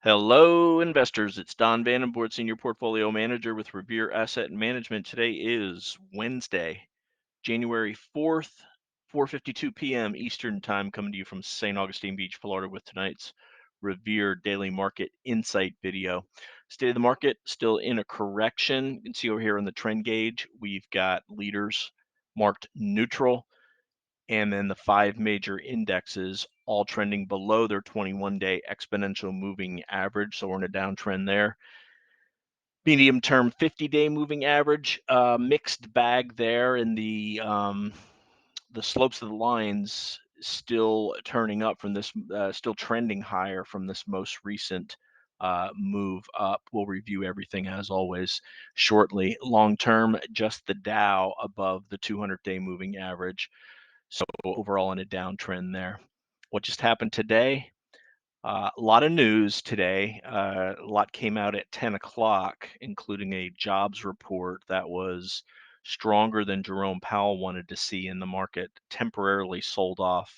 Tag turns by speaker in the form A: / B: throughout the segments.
A: Hello, investors. It's Don Vandenbord, Senior Portfolio Manager with Revere Asset Management. Today is Wednesday, January 4th, 4:52 p.m. Eastern Time, coming to you from St. Augustine Beach, Florida, with tonight's Revere Daily Market Insight video. State of the market still in a correction. You can see over here on the trend gauge, we've got leaders marked neutral, and then the five major indexes all trending below their 21-day exponential moving average. So we're in a downtrend there. Medium term 50-day moving average, mixed bag there, and the slopes of the lines still turning up from this, still trending higher from this most recent move up. We'll review everything as always shortly. Long term, just the Dow above the 200-day moving average. So overall in a downtrend there. What just happened today? A lot of news today. A lot came out at 10 o'clock, including a jobs report that was stronger than Jerome Powell wanted to see, in the market temporarily sold off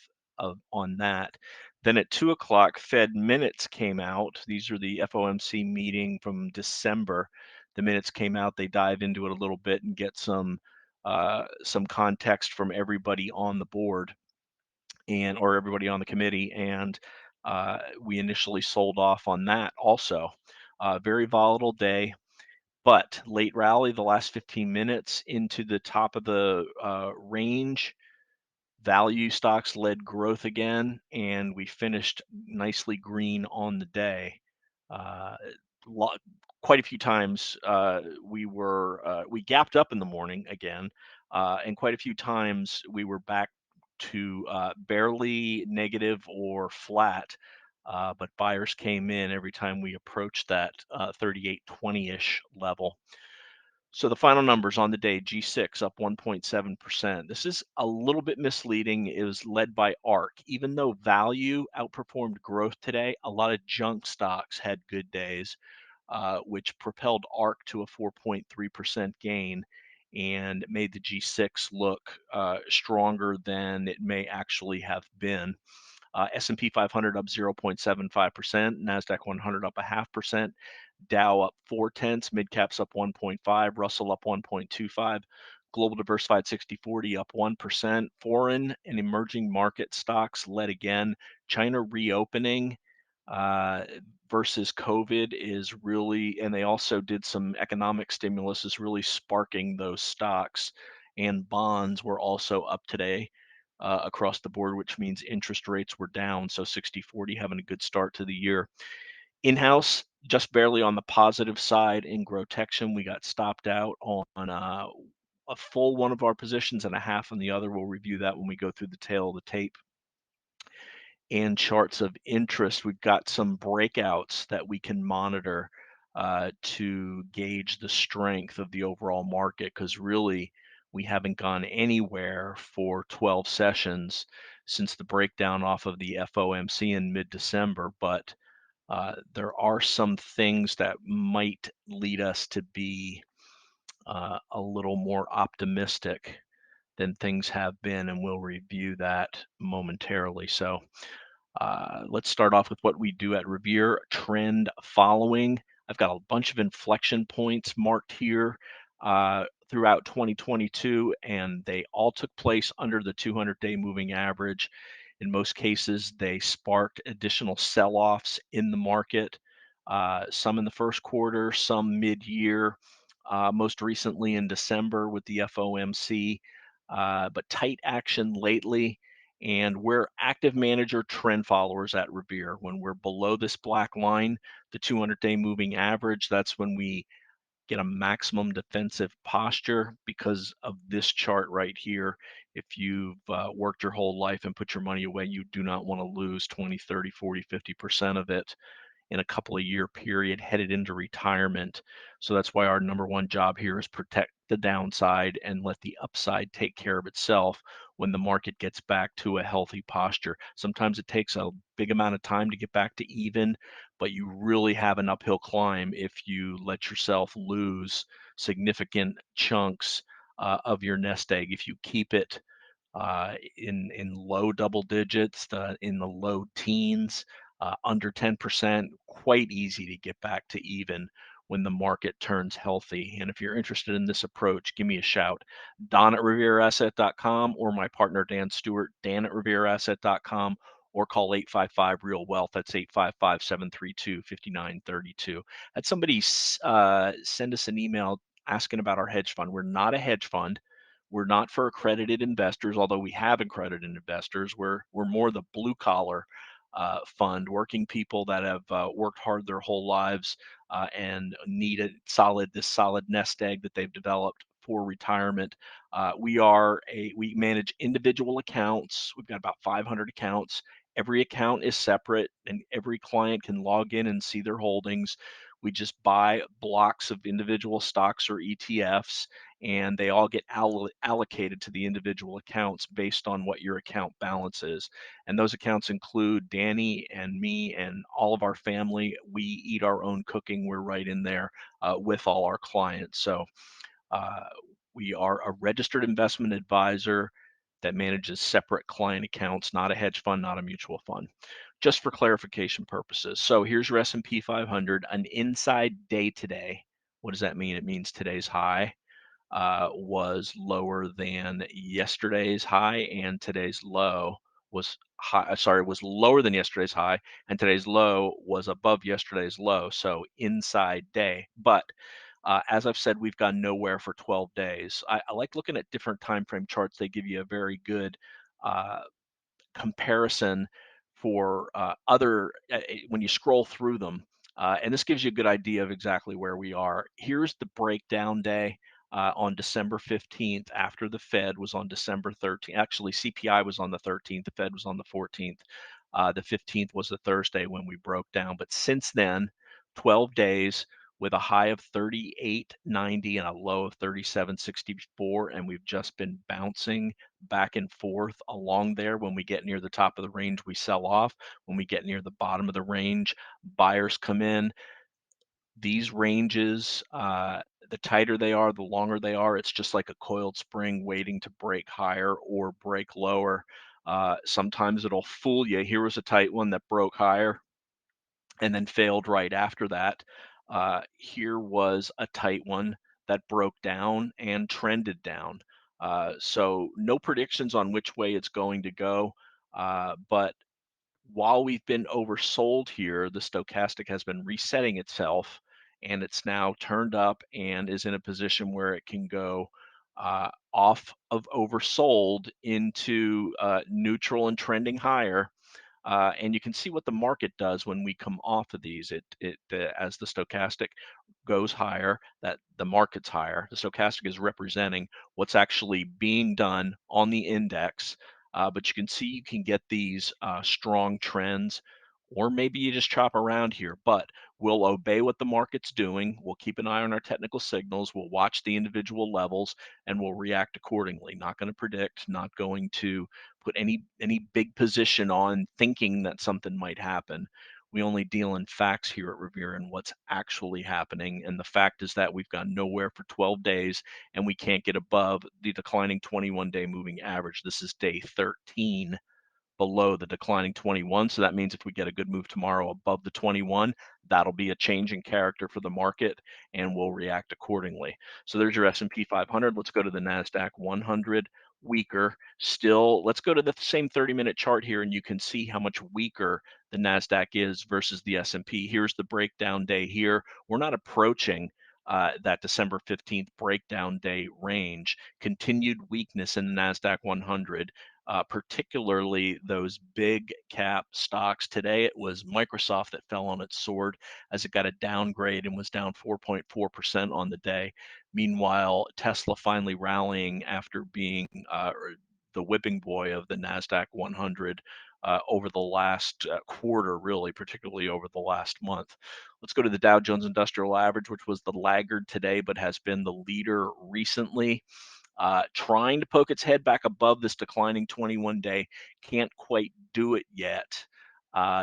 A: on that. Then at 2 o'clock, Fed minutes came out. These are the FOMC meeting from December. The minutes came out. They dive into it a little bit and get some context from everybody on the board or everybody on the committee, and we initially sold off on that also. Very volatile day, but late rally the last 15 minutes into the top of the range. Value stocks led growth again, and we finished nicely green on the day. Uh, Quite a few times we gapped up in the morning again, and quite a few times we were back to barely negative or flat. But buyers came in every time we approached that 38.20-ish level. So the final numbers on the day: G6 up 1.7%. This is a little bit misleading. It was led by ARK. Even though value outperformed growth today, a lot of junk stocks had good days, which propelled ARK to a 4.3% gain and made the G6 look stronger than it may actually have been. S&P 500 up 0.75%, NASDAQ 100 up 0.5%, Dow up 0.4, mid caps up 1.5, Russell up 1.25, Global Diversified 60/40 up 1%. Foreign and emerging market stocks led again. China reopening uh, versus COVID is really, and they also did some economic stimulus, is really sparking those stocks. And bonds were also up today across the board, which means interest rates were down. So 60/40 having a good start to the year. In-house, just barely on the positive side in GROTECTION. We got stopped out on a full one of our positions and a half on the other. We'll review that when we go through the tail of the tape. And charts of interest, we've got some breakouts that we can monitor to gauge the strength of the overall market, because really we haven't gone anywhere for 12 sessions since the breakdown off of the FOMC in mid-December. But there are some things that might lead us to be a little more optimistic than things have been, and we'll review that momentarily. So let's start off with what we do at Revere: trend following. I've got a bunch of inflection points marked here throughout 2022, and they all took place under the 200-day moving average. In most cases, they sparked additional sell-offs in the market, some in the first quarter, some mid-year, most recently in December with the FOMC, but tight action lately. And we're active manager trend followers at Revere. When we're below this black line, the 200-day moving average, that's when we get a maximum defensive posture because of this chart right here. If you've worked your whole life and put your money away, you do not want to lose 20, 30, 40, 50% of it in a couple of year period headed into retirement. So that's why our number one job here is protect the downside and let the upside take care of itself when the market gets back to a healthy posture. Sometimes it takes a big amount of time to get back to even, but you really have an uphill climb if you let yourself lose significant chunks of your nest egg. If you keep it in low double digits, in the low teens, under 10%, quite easy to get back to even when the market turns healthy. And if you're interested in this approach, give me a shout. Don at revereasset.com, or my partner Dan Stewart, Dan at revereasset.com, or call 855 Real Wealth. That's 855 732 5932. Had somebody send us an email asking about our hedge fund. We're not a hedge fund. We're not for accredited investors, although we have accredited investors. We're more the blue collar fund, working people that have worked hard their whole lives and need this solid nest egg that they've developed for retirement. We manage individual accounts. We've got about 500 accounts. Every account is separate, and every client can log in and see their holdings. We just buy blocks of individual stocks or ETFs, and they all get allocated to the individual accounts based on what your account balance is. And those accounts include Danny and me and all of our family. We eat our own cooking. We're right in there with all our clients. So uh, we are a registered investment advisor that manages separate client accounts, not a hedge fund, not a mutual fund. Just for clarification purposes. So here's your S&P 500, an inside day today. What does that mean? It means today's high was lower than yesterday's high, and today's low was was lower than yesterday's high, and today's low was above yesterday's low. So inside day. But as I've said, we've gone nowhere for 12 days. I like looking at different time frame charts. They give you a very good uh, comparison for other when you scroll through them. And this gives you a good idea of exactly where we are. Here's the breakdown day on December 15th, after the Fed was on December 13th. Actually, CPI was on the 13th, the Fed was on the 14th. The 15th was the Thursday when we broke down. But since then, 12 days with a high of 38.90 and a low of 37.64, and we've just been bouncing back and forth along there. When we get near the top of the range, we sell off. When we get near the bottom of the range, buyers come in. These ranges, the tighter they are, the longer they are. It's just like a coiled spring waiting to break higher or break lower. Sometimes it'll fool you. Here was a tight one that broke higher and then failed right after that. Here was a tight one that broke down and trended down. So no predictions on which way it's going to go. But while we've been oversold here, the stochastic has been resetting itself, and it's now turned up and is in a position where it can go off of oversold into neutral and trending higher. And you can see what the market does when we come off of these. As the stochastic goes higher, that the market's higher. The stochastic is representing what's actually being done on the index. But you can see you can get these strong trends, or maybe you just chop around here. But we'll obey what the market's doing. We'll keep an eye on our technical signals. We'll watch the individual levels, and we'll react accordingly. Not going to predict, not going to put any big position on thinking that something might happen. We only deal in facts here at Revere and what's actually happening. And the fact is that we've gone nowhere for 12 days, and we can't get above the declining 21-day moving average. This is day 13 below the declining 21. So that means if we get a good move tomorrow above the 21, that'll be a change in character for the market, and we'll react accordingly. So there's your S&P 500. Let's go to the NASDAQ 100. Weaker still. Let's go to the same 30-minute chart here, and you can see how much weaker the NASDAQ is versus the S&P. Here's the breakdown day here. We're not approaching that December 15th breakdown day range. Continued weakness in the NASDAQ 100. Particularly those big cap stocks. Today it was Microsoft that fell on its sword as it got a downgrade and was down 4.4% on the day. Meanwhile, Tesla finally rallying after being the whipping boy of the NASDAQ 100 over the last quarter, really, particularly over the last month. Let's go to the Dow Jones Industrial Average, which was the laggard today, but has been the leader recently. Trying to poke its head back above this declining 21-day, can't quite do it yet.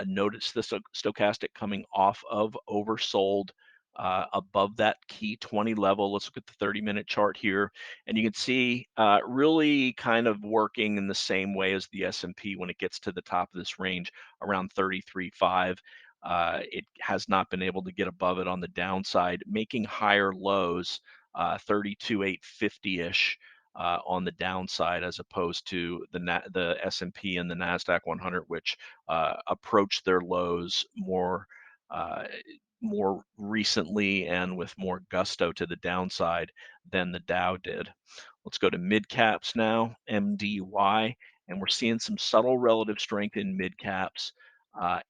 A: Notice the stochastic coming off of oversold above that key 20 level. Let's look at the 30-minute chart here, and you can see really kind of working in the same way as the S&P when it gets to the top of this range around 33.5. It has not been able to get above it on the downside, making higher lows, 32,850-ish. On the downside, as opposed to the S&P and the Nasdaq 100, which approached their lows uh, more recently and with more gusto to the downside than the Dow did. Let's go to mid caps now, MDY, and we're seeing some subtle relative strength in mid caps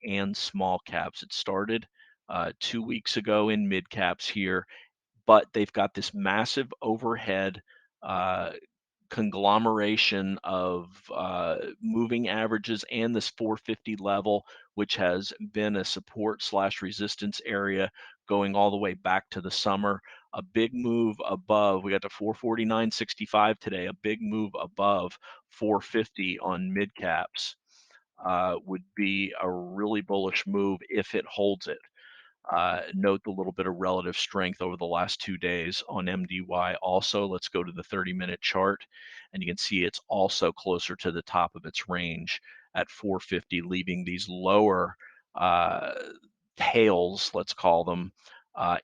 A: and small caps. It started 2 weeks ago in mid caps here, but they've got this massive overhead uh, conglomeration of moving averages and this 450 level, which has been a support slash resistance area going all the way back to the summer. A big move above, we got to 449.65 today, a big move above 450 on mid caps would be a really bullish move if it holds it. Note the little bit of relative strength over the last 2 days on MDY. Also, let's go to the 30-minute chart, and you can see it's also closer to the top of its range at 450, leaving these lower uh, tails, let's call them,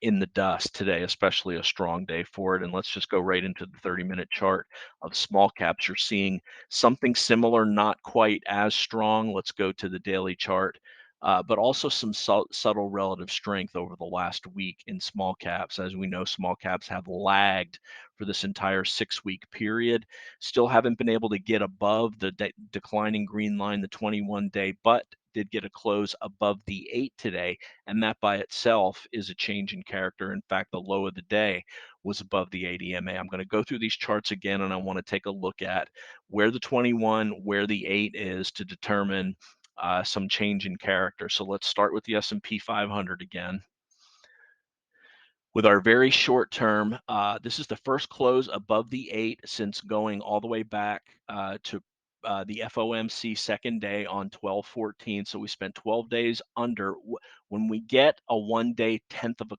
A: in the dust today, especially a strong day for it. And let's just go right into the 30-minute chart of small caps. You're seeing something similar, not quite as strong. Let's go to the daily chart, but also some subtle relative strength over the last week in small caps. As we know, small caps have lagged for this entire 6-week period. Still haven't been able to get above the declining green line, the 21-day, but did get a close above the 8 today, and that by itself is a change in character. In fact, the low of the day was above the 8 EMA. I'm going to go through these charts again, and I want to take a look at where the 21, where the 8 is to determine some change in character. So let's start with the S&P 500 again. With our very short term, this is the first close above the 8 since going all the way back to the FOMC second day on 12/14. So we spent 12 days under. When we get a 1-day tenth of a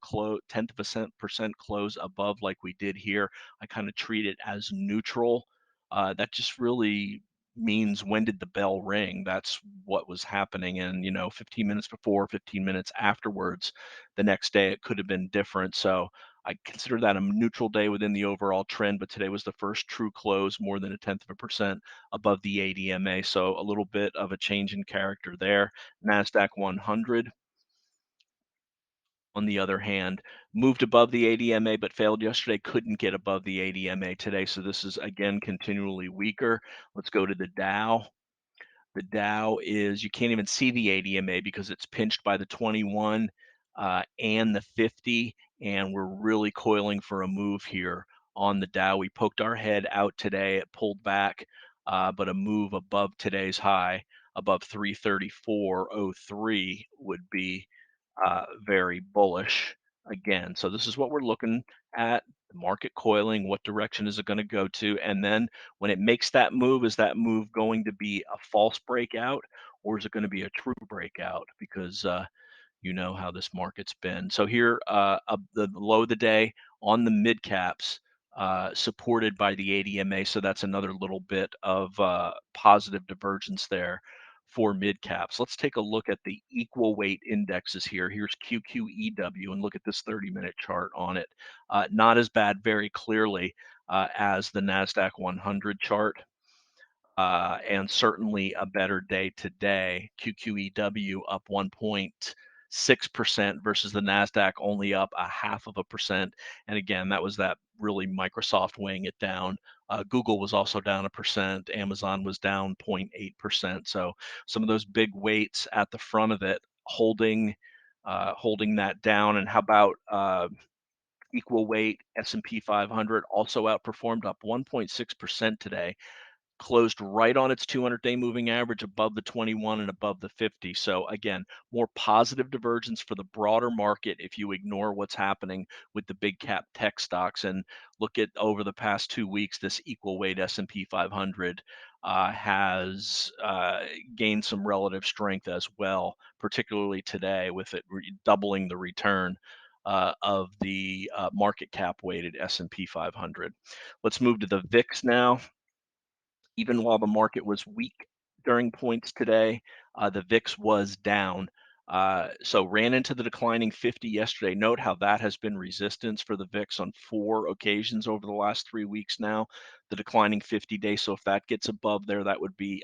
A: percent close above like we did here, I kind of treat it as neutral. That just really means when did the bell ring? That's what was happening. And 15 minutes before, 15 minutes afterwards, the next day it could have been different. So I consider that a neutral day within the overall trend, but today was the first true close more than a tenth of a percent above the 8 EMA. So a little bit of a change in character there. NASDAQ 100, on the other hand, moved above the 8 EMA but failed yesterday, couldn't get above the 8 EMA today. So this is again continually weaker. Let's go to the Dow. The Dow is, you can't even see the 8 EMA because it's pinched by the 21 and the 50, and we're really coiling for a move here on the Dow. We poked our head out today, it pulled back, but a move above today's high, above 334.03 would be very bullish again. So this is what we're looking at, the market coiling. What direction is it going to go to? And then when it makes that move, is that move going to be a false breakout, or is it going to be a true breakout? Because you know how this market's been. So here, the low of the day on the mid caps, supported by the 8 EMA. So that's another little bit of positive divergence there for mid caps. Let's take a look at the equal weight indexes here. Here's QQEW, and look at this 30-minute chart on it. Not as bad, very clearly, as the NASDAQ 100 chart. And certainly a better day today. QQEW up 1.6% versus the NASDAQ only up a half of a percent. And again, that was that really Microsoft weighing it down. Google was also down 1%. Amazon was down 0.8%. So some of those big weights at the front of it holding that down. And how about equal weight S&P 500 also outperformed, up 1.6% today, closed right on its 200-day moving average above the 21 and above the 50. So again, more positive divergence for the broader market if you ignore what's happening with the big cap tech stocks. And look at over the past 2 weeks, this equal weight S&P 500 has gained some relative strength as well, particularly today with it doubling the return of the market cap weighted S&P 500. Let's move to the VIX now. Even while the market was weak during points today, the VIX was down. So ran into the declining 50 yesterday. Note how that has been resistance for the VIX on 4 occasions over the last 3 weeks now. The declining 50-day. So if that gets above there, that would be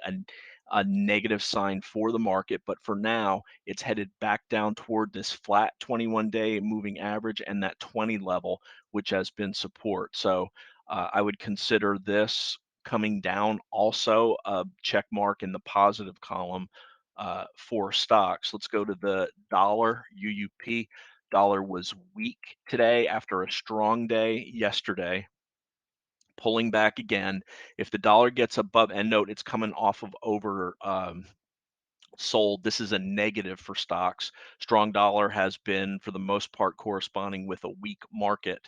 A: a negative sign for the market. But for now, it's headed back down toward this flat 21-day moving average and that 20 level, which has been support. So I would consider this coming down, also a check mark in the positive column for stocks. Let's go to the dollar, UUP. Dollar was weak today after a strong day yesterday, pulling back again. If the dollar gets above, and note it's coming off of over sold, this is a negative for stocks. Strong dollar has been, for the most part, corresponding with a weak market.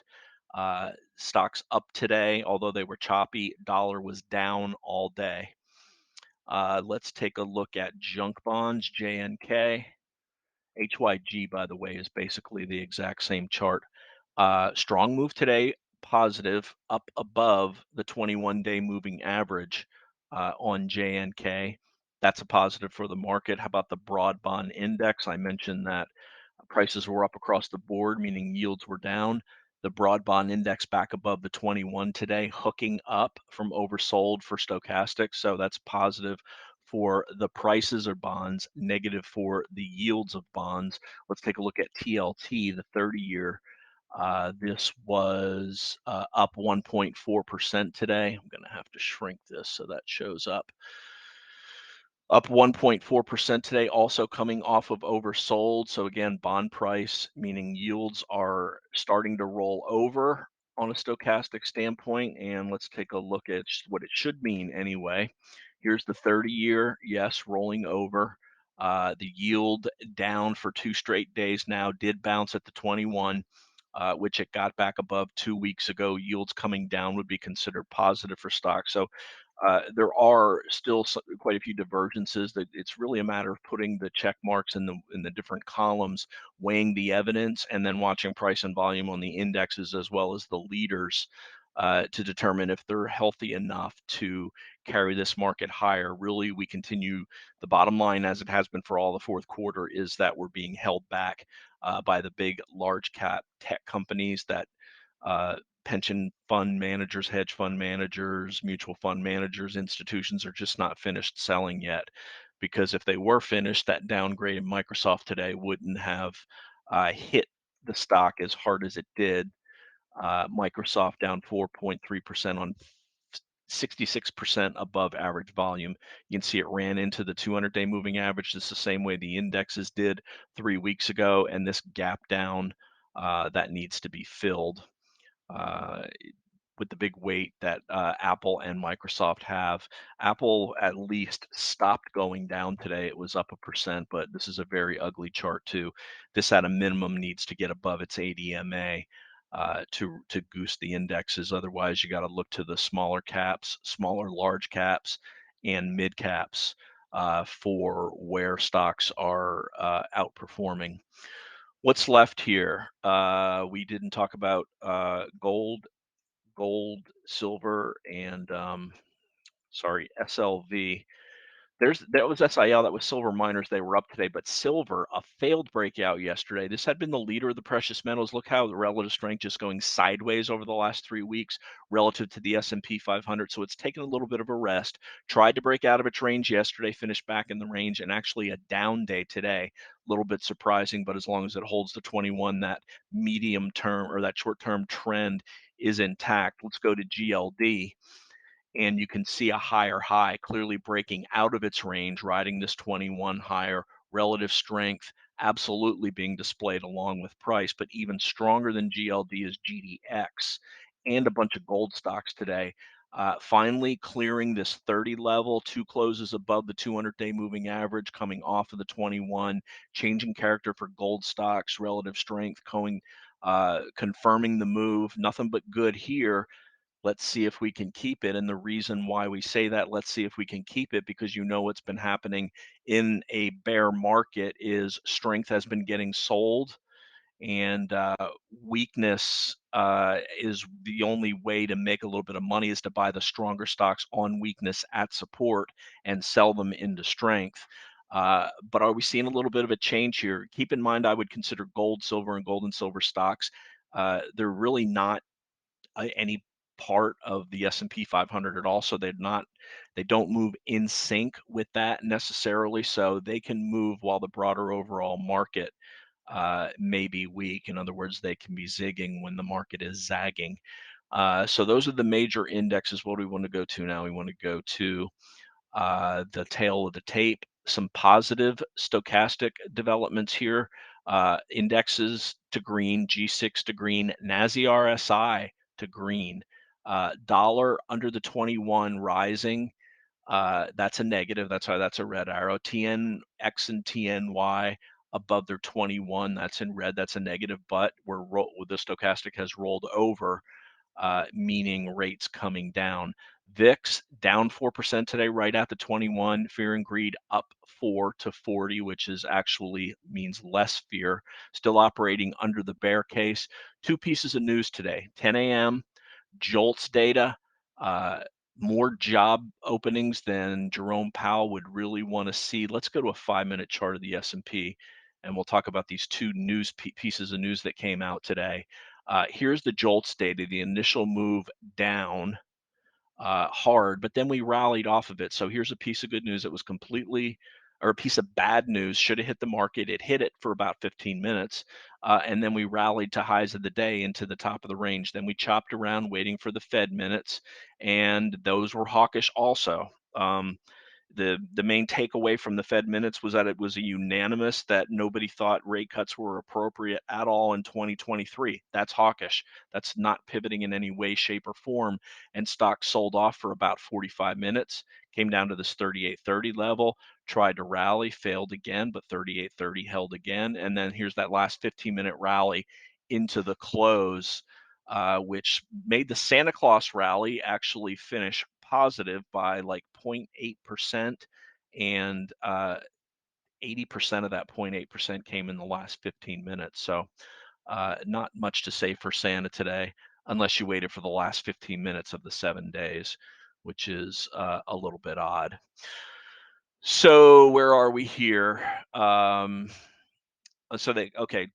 A: Stocks up today, although they were choppy. Dollar was down all day. Let's take a look at junk bonds, JNK. HYG, by the way, is basically the exact same chart. Strong move today, positive, up above the 21-day moving average on JNK. That's a positive for the market. How about the broad bond index? I mentioned that prices were up across the board, meaning yields were down. The broad bond index back above the 21 today, hooking up from oversold for stochastics. So that's positive for the prices of bonds, negative for the yields of bonds. Let's take a look at TLT, the 30-year. This was up 1.4% today. I'm going to have to shrink this so that shows up. Up 1.4% today, also coming off of oversold. So again, bond price, meaning yields are starting to roll over on a stochastic standpoint. And let's take a look at what it should mean anyway. Here's the 30-year, yes, rolling over. The yield down for 2 straight days now, did bounce at the 21, which it got back above 2 weeks ago. Yields coming down would be considered positive for stocks. So there are still quite a few divergences. That it's really a matter of putting the check marks in the different columns, weighing the evidence, and then watching price and volume on the indexes as well as the leaders to determine if they're healthy enough to carry this market higher. Really, we continue. The bottom line, as it has been for all the fourth quarter, is that we're being held back by the big, large cap tech companies that uh, pension fund managers, hedge fund managers, mutual fund managers, institutions are just not finished selling yet. Because if they were finished, that downgrade in Microsoft today wouldn't have hit the stock as hard as it did. Microsoft down 4.3% on 66% above average volume. You can see it ran into the 200-day moving average just the same way the indexes did 3 weeks ago, and this gap down that needs to be filled uh, with the big weight that Apple and Microsoft have. Apple at least stopped going down today. It was up 1%, but this is a very ugly chart too. This at a minimum needs to get above its ADMA to goose the indexes. Otherwise, you got to look to the smaller caps, smaller large caps, and mid caps for where stocks are outperforming. What's left here? We didn't talk about gold, silver, and sorry, SLV. That was SIL, that was silver miners. They were up today, but silver, a failed breakout yesterday. This had been the leader of the precious metals. Look how the relative strength just going sideways over the last 3 weeks relative to the S&P 500. So it's taken a little bit of a rest. Tried to break out of its range yesterday, finished back in the range, and actually a down day today. A little bit surprising, but as long as it holds the 21, that medium term or that short term trend is intact. Let's go to GLD, and you can see a higher high clearly breaking out of its range, riding this 21 higher. Relative strength absolutely being displayed along with price, but even stronger than GLD is GDX and a bunch of gold stocks today. Finally clearing this 30 level, 2 closes above the 200-day moving average, coming off of the 21, changing character for gold stocks, relative strength, confirming the move. Nothing but good here. Let's see if we can keep it. And the reason why we say that, let's see if we can keep it, because you know what's been happening in a bear market is strength has been getting sold and weakness is the only way to make a little bit of money is to buy the stronger stocks on weakness at support and sell them into strength. But are we seeing a little bit of a change here? Keep in mind, I would consider gold, silver, and gold and silver stocks. They're really not any part of the S&P 500 at all, so they don't move in sync with that necessarily. So they can move while the broader overall market may be weak. In other words, they can be zigging when the market is zagging. So those are the major indexes. What do we want to go to now? We want to go to the tail of the tape, some positive stochastic developments here. Indexes to green, G6 to green, NASI RSI to green, dollar under the 21 rising. That's a negative. That's why that's a red arrow. TNX and TNY above their 21. That's in red. That's a negative. But the stochastic has rolled over, meaning rates coming down. VIX down 4% today, right at the 21. Fear and greed up 4 to 40, which is actually means less fear. Still operating under the bear case. Two pieces of news today. 10 a.m. JOLTS data. Uh, More job openings than Jerome Powell would really want to see. Let's go to a 5-minute chart of the S&P, and we'll talk about these two pieces of news that came out today. Here's the JOLTS data, the initial move down hard, but then we rallied off of it. So here's a piece of good news that was completely, or a piece of bad news, should have hit the market. It hit it for about 15 minutes, and then we rallied to highs of the day into the top of the range. Then we chopped around waiting for the Fed minutes, and those were hawkish also. The main takeaway from the Fed minutes was that it was a unanimous that nobody thought rate cuts were appropriate at all in 2023. That's hawkish. That's not pivoting in any way, shape, or form. And stocks sold off for about 45 minutes, came down to this 38.30 level, tried to rally, failed again, but 38.30 held again. And then here's that last 15-minute rally into the close, which made the Santa Claus rally actually finish positive by like 0.8%, and 80% of that 0.8% came in the last 15 minutes. So not much to say for Santa today, unless you waited for the last 15 minutes of the 7 days, which is a little bit odd. So where are we here? Okay,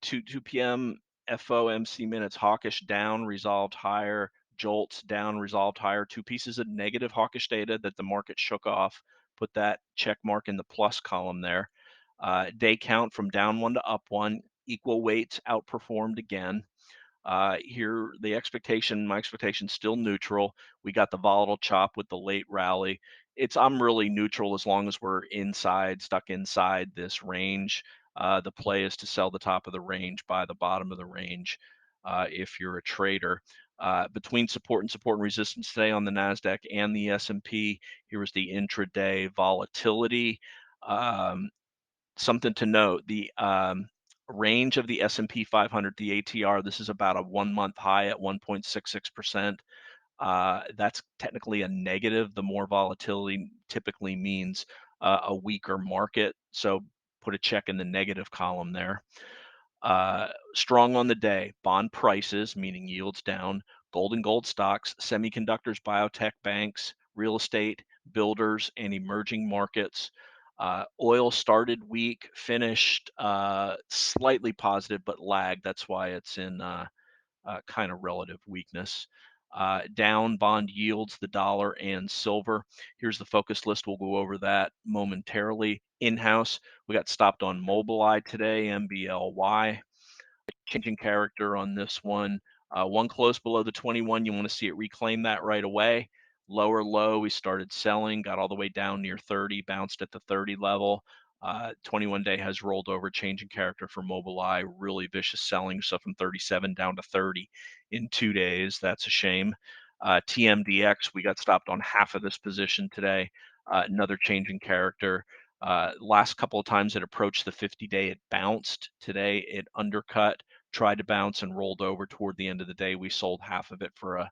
A: 2 p.m. FOMC minutes, hawkish down, resolved higher, jolts down, resolved higher. Two pieces of negative hawkish data that the market shook off. Put that check mark in the plus column there. Day count from down one to up one, equal weights outperformed again. Here, my expectation still neutral. We got the volatile chop with the late rally. I'm really neutral as long as we're stuck inside this range. The play is to sell the top of the range, buy the bottom of the range if you're a trader. Between support and resistance today on the Nasdaq and the S&P, here was the intraday volatility. Something to note, the range of the S&P 500, the ATR, this is about a 1-month high at 1.66%. That's technically a negative. The more volatility typically means a weaker market. So put a check in the negative column there. Strong on the day, bond prices, meaning yields down, gold stocks, semiconductors, biotech, banks, real estate, builders, and emerging markets. Oil started weak, finished slightly positive, but lagged. That's why it's in kind of relative weakness. Down bond yields, the dollar and silver. Here's the focus list. We'll go over that momentarily. In-house, we got stopped on Mobileye today, MBLY. Changing character on this one. One close below the 21, you want to see it reclaim that right away. Lower low, we started selling, got all the way down near 30, bounced at the 30 level. 21-day has rolled over, changing character for Mobileye, really vicious selling, so from 37 down to 30 in 2 days. That's a shame. TMDX, we got stopped on half of this position today. Another changing character. Last couple of times it approached the 50-day, it bounced. Today it undercut, tried to bounce, and rolled over toward the end of the day. We sold half of it for a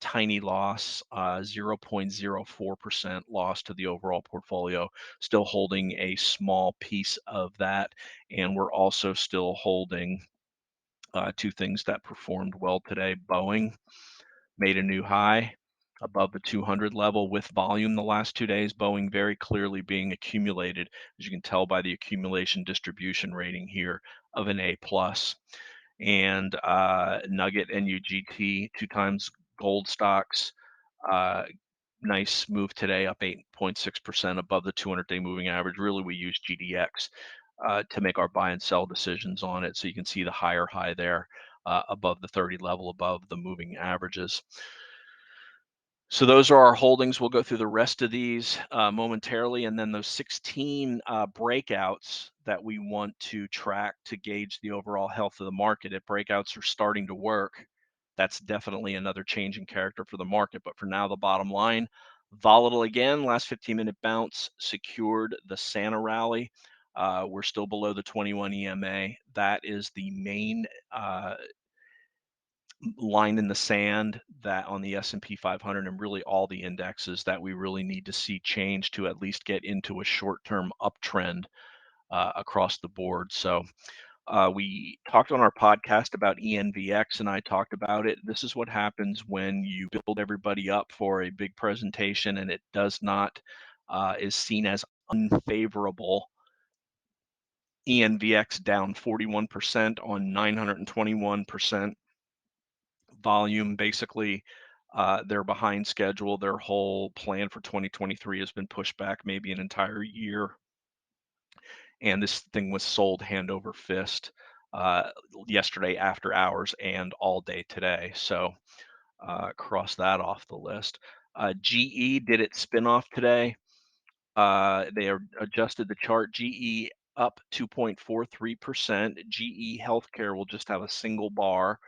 A: tiny loss, 0.04% loss to the overall portfolio. Still holding a small piece of that, and we're also still holding Two things that performed well today. Boeing made a new high above the 200 level with volume the last 2 days. Boeing very clearly being accumulated, as you can tell by the accumulation distribution rating here of an A plus. And Nugget and UGT, 2 times gold stocks. Uh, nice move today, up 8.6% above the 200-day moving average. Really, we use GDX to make our buy and sell decisions on it. So you can see the higher high there above the 30 level, above the moving averages. So those are our holdings. We'll go through the rest of these momentarily, and then those 16 breakouts that we want to track to gauge the overall health of the market. If breakouts are starting to work, that's definitely another change in character for the market. But for now, the bottom line, volatile again. Last 15-minute bounce secured the Santa rally. We're still below the 21 EMA. That is the main line in the sand that on the S&P 500 and really all the indexes that we really need to see change to at least get into a short-term uptrend across the board. So we talked on our podcast about ENVX, and I talked about it. This is what happens when you build everybody up for a big presentation and it does not is seen as unfavorable. ENVX down 41% on 921% volume. Basically, they're behind schedule. Their whole plan for 2023 has been pushed back maybe an entire year. And this thing was sold hand over fist yesterday after hours and all day today. So cross that off the list. GE did its spinoff today. They adjusted the chart. GE up 2.43%. GE Healthcare will just have a single bar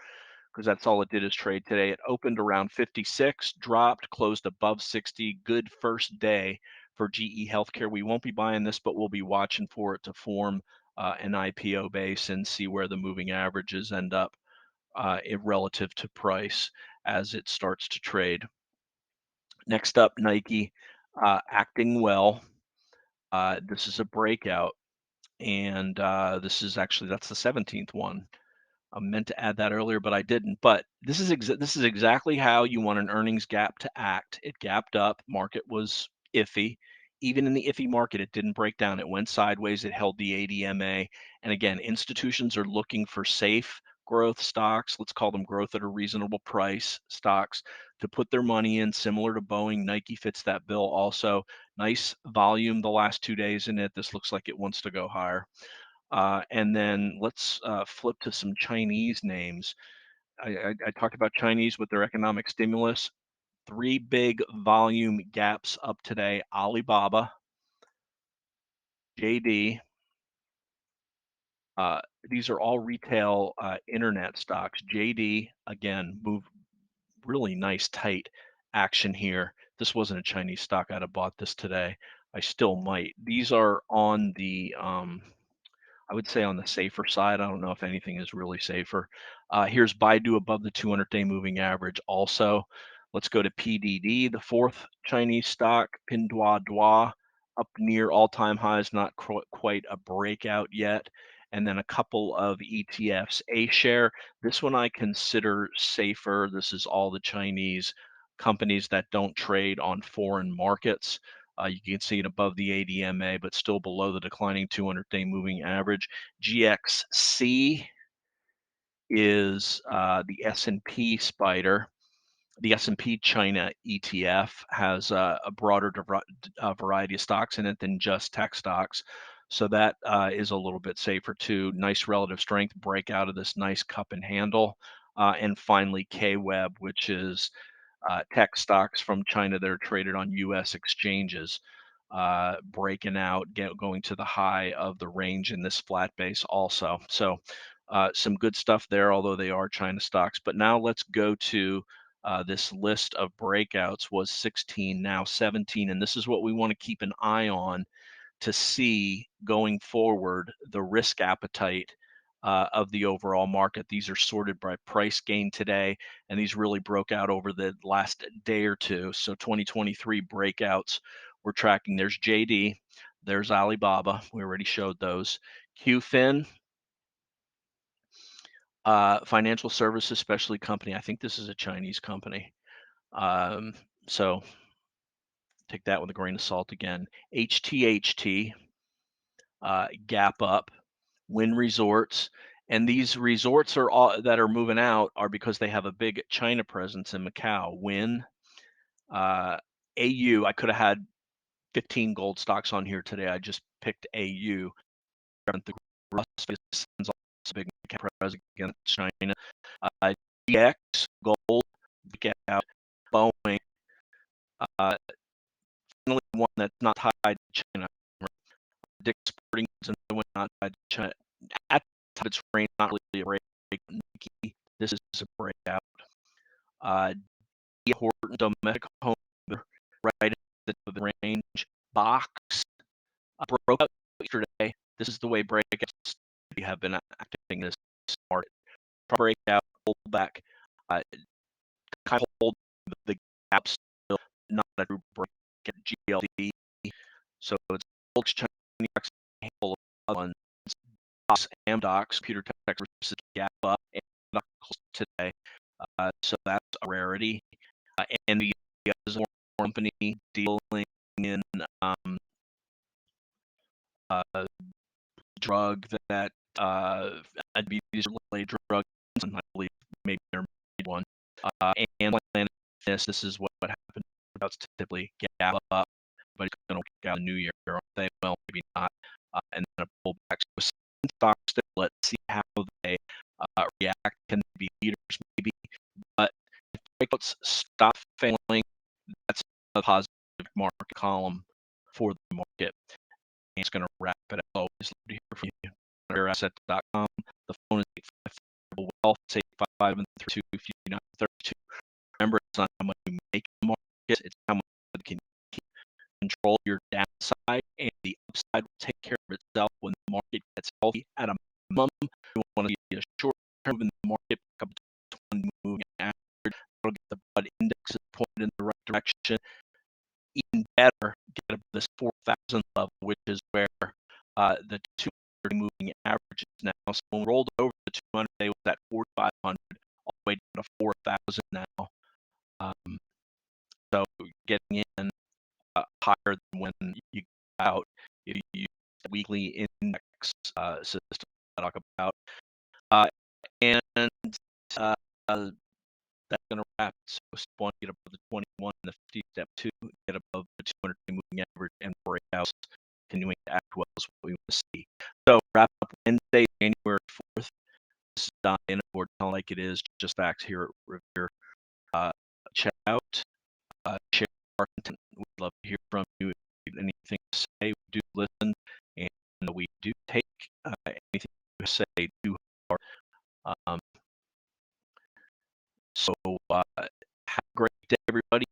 A: because that's all it did is trade today. It opened around 56, dropped, closed above 60. Good first day for GE Healthcare. We won't be buying this, but we'll be watching for it to form an IPO base and see where the moving averages end up relative to price as it starts to trade. Next up, Nike acting well. This is a breakout, and this is actually that's the 17th one. I meant to add that earlier, but I didn't. But this is exactly how you want an earnings gap to act. It gapped up. Market was iffy. Even in the iffy market, it didn't break down. It went sideways. It held the ADMA. And again, institutions are looking for safe growth stocks. Let's call them growth at a reasonable price stocks to put their money in, similar to Boeing. Nike fits that bill also. Nice volume the last 2 days in it. This looks like it wants to go higher. And then let's flip to some Chinese names. I talked about Chinese with their economic stimulus. 3 big volume gaps up today. Alibaba, JD. These are all retail internet stocks. JD, again, moved really nice, tight action here. This wasn't a Chinese stock. I'd have bought this today. I still might. These are on the I would say on the safer side. I don't know if anything is really safer. Here's Baidu above the 200-day moving average also. Let's go to PDD, the fourth Chinese stock, Pinduoduo, up near all-time highs, not quite a breakout yet. And then a couple of ETFs. A-share, this one I consider safer. This is all the Chinese companies that don't trade on foreign markets. You can see it above the ADMA, but still below the declining 200-day moving average. GXC is the S&P spider. The S&P China ETF has a broader variety of stocks in it than just tech stocks. So that is a little bit safer too. Nice relative strength, break out of this nice cup and handle. And finally, KWEB, which is tech stocks from China that are traded on U.S. exchanges, breaking out, going to the high of the range in this flat base also. So some good stuff there, although they are China stocks. But now let's go to this list of breakouts. Was 16, now 17. And this is what we want to keep an eye on to see going forward the risk appetite of the overall market. These are sorted by price gain today, and these really broke out over the last day or two. So 2023 breakouts we're tracking. There's JD, there's Alibaba. We already showed those. QFIN, Financial services specialty company. I think this is a Chinese company. So take that with a grain of salt again. HTHT, Gap Up, Wynn Resorts. And these resorts are all that are moving out are because they have a big China presence in Macau. Wynn, AU. I could have had 15 gold stocks on here today. I just picked AU. The Las Vegas Suns also big Macau presence against China. DX, Gold, Breakout, Boeing. Finally, one that's not tied to China. Dick's Sporting Goods, another one not tied to China. At the time it's range, not really a break. Nike, this is a breakout. Horton Domestic Home, right at the range. Box broke out yesterday. This is the way breakouts have been acting this market. Breakout, pull back, kind of hold the gap still, not a true break at GLD. So it's China, handful of other ones. Amdocs, Computer Tech versus Gap Up, and today. So that's a rarity. And the other company dealing in drug that diabetes-related drugs, and I believe maybe there may be one. And Planet Fitness, this is what happened. About typically Gap Up, but it's going to work out a new year, aren't they? Well, maybe not. And then a pullback. So stocks still, let's see how they react. Can they be leaders? Maybe. But if breakouts stop failing, that's a positive market column for the market. And it's going to wrap it up. Always love to hear from you. RevereAsset.com. The phone is 855 Wealth. It's 855 and 32 if you do not 32. Remember, it's not how much you make in the market, it's how much you can control your downside, and the upside will take care of itself when the market gets healthy. At a minimum, you want to see a short term in the market, up to 20 moving average. That'll get the BUD index pointed in the right direction. Even better, get up this 4,000 level, which is where the 200 moving average is now. So when we rolled over the 200, they was at 4,500, all the way down to 4,000 now. So getting in higher than when you go out, if you use the weekly index system I talk about. And that's going to wrap. So step one, get above the 21, the 50. Step two, get above the 200 moving average, and breakouts continuing to act well is what we want to see. So wrap up Wednesday, January 4th. This is Vandenbord, kind of like it is, just facts here at Revere. Check out, share our content. We'd love to hear from you. If you have anything to say, we do listen, and we do take anything you say to heart. So have a great day, everybody.